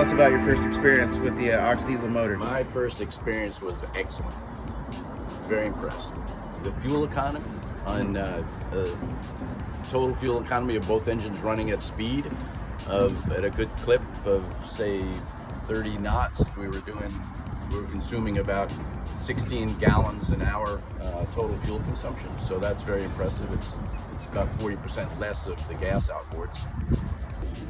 us about your first experience with the OXE Diesel motors. My first experience was excellent. Very impressed. The fuel economy on total fuel economy of both engines running at speed at a good clip of say 30 knots. We were consuming about 16 gallons an hour total fuel consumption. So that's very impressive. It's about 40% less of the gas outboards.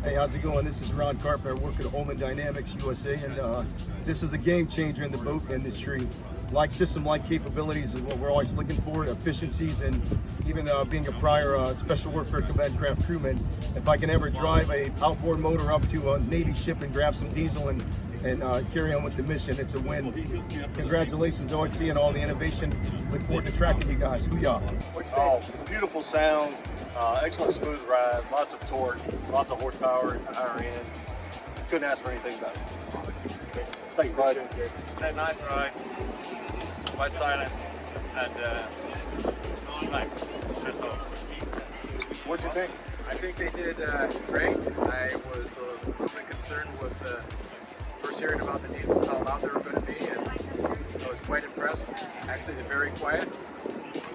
Hey, how's it going? This is Ron Carpenter. I work at Oman Dynamics USA, and this is a game changer in the boat industry. Like system-like capabilities is what we're always looking for, efficiencies, and even being a prior special warfare combat craft crewman, if I can ever drive a outboard motor up to a Navy ship and grab some diesel and carry on with the mission, it's a win. Congratulations, OXE, and all the innovation. Look forward to tracking you guys. Hoo-yah. Oh, beautiful sound, excellent smooth ride, lots of torque, lots of horsepower at the higher end. Couldn't ask for anything better. Thank you, bud. Had a nice ride, quite silent, and nice. That's all. What'd you think? I think they did great. I was a little bit concerned with first hearing about the diesels, how loud they were going to be, and I was quite impressed. Actually, they're very quiet.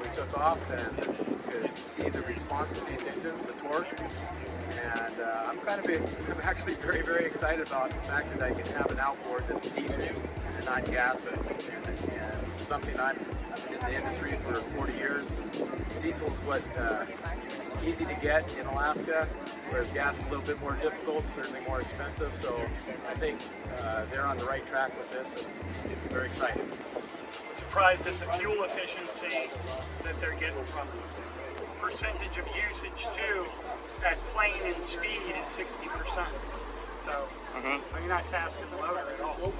We took off and could see the response to these engines, the torque, and I'm actually very, very excited about the fact that I can have an outboard that's diesel and not gas, and something I've been in the industry for 40 years. Diesel is what it's easy to get in Alaska, whereas gas is a little bit more difficult, certainly more expensive. So I think they're on the right track with this, and I'm very excited. Surprised at the fuel efficiency that they're getting from them. Percentage of usage too, that plane in speed is 60%. So you're not tasking the motor at all.